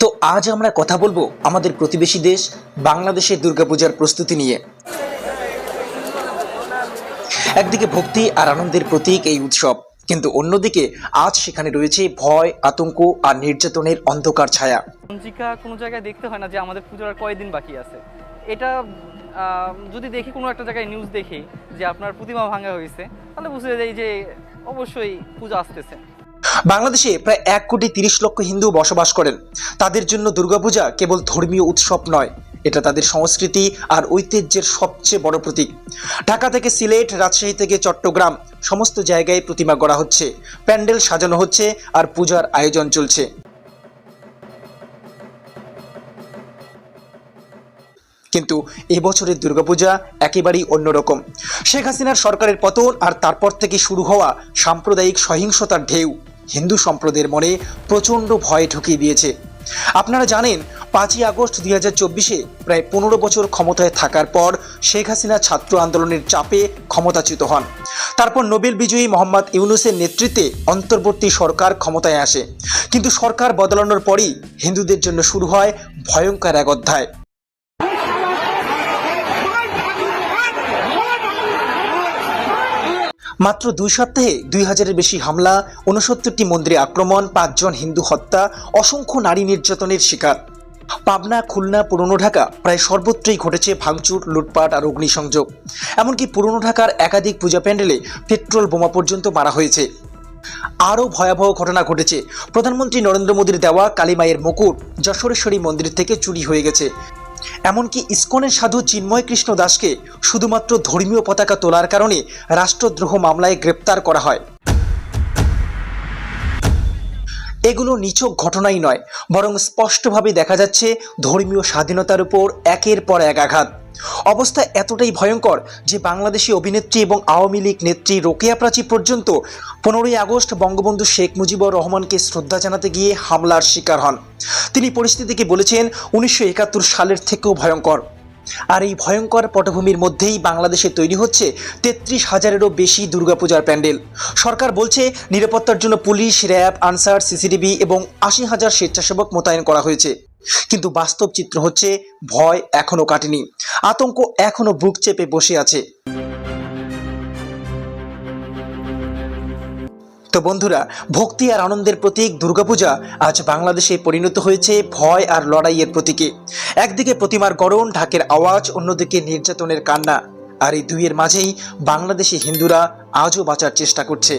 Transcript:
তো আজ আমরা কথা বলবো আমাদের প্রতিবেশী দেশ বাংলাদেশের দুর্গাপূজার প্রস্তুতি নিয়ে। একদিকে ভক্তি আর আনন্দের প্রতীক এই উৎসব, কিন্তু অন্যদিকে আজ সেখানে রয়েছে ভয়, আতঙ্ক আর নির্যাতনের অন্ধকার ছায়া। পঞ্জিকা কোনো জায়গায় দেখতে হয় না যে আমাদের পুজোর আর কয়দিন বাকি আছে। এটা যদি দেখি কোনো একটা জায়গায় নিউজ দেখি যে আপনার প্রতিমা ভাঙা হয়েছে, তাহলে বুঝে যাই যে অবশ্যই পূজা আসতেছে। বাংলাদেশে প্রায় 1,30,00,000 হিন্দু বসবাস করেন। তাদের জন্য দুর্গাপূজা কেবল ধর্মীয় উৎসব নয়, এটা তাদের সংস্কৃতি আর ঐতিহ্যের সবচেয়ে বড় প্রতীক। ঢাকা থেকে সিলেট, রাজশাহী থেকে চট্টগ্রাম, সমস্ত জায়গায় প্রতিমা গড়া হচ্ছে, প্যান্ডেল সাজানো হচ্ছে আর পূজার আয়োজন চলছে। কিন্তু এবছরের দুর্গাপূজা একেবারেই অন্যরকম। শেখ হাসিনার সরকারের পতন আর তারপর থেকে শুরু হওয়া সাম্প্রদায়িক সহিংসতার ঢেউ হিন্দু সম্প্রদায়ের মনে প্রচণ্ড ভয় ঢুকিয়ে দিয়েছে। আপনারা জানেন, 5ই আগস্ট 2024-এ প্রায় 15 বছর ক্ষমতায় থাকার পর শেখ হাসিনা ছাত্র আন্দোলনের চাপে ক্ষমতাচ্যুত হন। তারপর নোবেল বিজয়ী মোহাম্মদ ইউনূসের নেতৃত্বে অন্তর্বর্তী সরকার ক্ষমতায় আসে। কিন্তু সরকার বদলানোর পরই হিন্দুদের জন্য শুরু হয় ভয়ঙ্কর এক অধ্যায়। মাত্র 2 সপ্তাহে 2000-এর বেশি হামলা, 69টি মন্দিরে আক্রমণ, 5 জন হিন্দু হত্যা, অসংখ্য নারী নির্যাতনের শিকার। পাবনা, খুলনা, পুরনো ঢাকা প্রায় সর্বত্রই ঘটেছে ভাঙচুর, লুটপাট আর অগ্নিসংযোগ। এমনকি পুরনো ঢাকার একাধিক পূজা প্যান্ডেলে পেট্রোল বোমা পর্যন্ত মারা হয়েছে। আরও ভয়াবহ ঘটনা ঘটেছে। প্রধানমন্ত্রী নরেন্দ্র মোদীর দেওয়া কালীমায়ের মুকুট যশোরেশ্বরী মন্দির থেকে চুরি হয়ে গেছে। এমনকি ইসকনের সাধু চিন্ময় কৃষ্ণ দাসকে শুধুমাত্র ধর্মীয় পতাকা তোলার কারণে রাষ্ট্রদ্রোহ মামলায় গ্রেপ্তার করা হয়। এগুলো নিছক ঘটনাই নয়, বরং স্পষ্টভাবে দেখা যাচ্ছে ধর্মীয় স্বাধীনতার উপর একের পর এক আঘাত। অবস্থা এতটাই ভয়ঙ্কর যে বাংলাদেশি অভিনেত্রী এবং আওয়ামী লীগ নেত্রী রোকেয়া প্রাচী পর্যন্ত 15ই আগস্ট বঙ্গবন্ধু শেখ মুজিবুর রহমানকে শ্রদ্ধা জানাতে গিয়ে হামলার শিকার হন। তিনি পরিস্থিতিকে বলেছেন 1971 সালের থেকেও ভয়ঙ্কর। আর এই ভয়ঙ্কর পটভূমির মধ্যেই বাংলাদেশে তৈরি হচ্ছে 33,000-এরও বেশি দুর্গাপূজার প্যান্ডেল। সরকার বলছে নিরাপত্তার জন্য পুলিশ, র্যাব, আনসার, সিসিটিভি এবং 80,000 স্বেচ্ছাসেবক মোতায়েন করা হয়েছে। কিন্তু বাস্তব চিত্র হচ্ছে ভয় এখনো কাটেনি, আতঙ্ক এখনো বুক চেপে বসে আছে। তো বন্ধুরা, ভক্তি আর আনন্দের প্রতীক দুর্গাপূজা আজ বাংলাদেশে পরিণত হয়েছে ভয় আর লড়াইয়ের প্রতীকে। একদিকে প্রতিমার গড়ন, ঢাকের আওয়াজ, অন্যদিকে নির্যাতনের কান্না। আর এই দুইয়ের মাঝেই বাংলাদেশি হিন্দুরা আজও বাঁচার চেষ্টা করছে।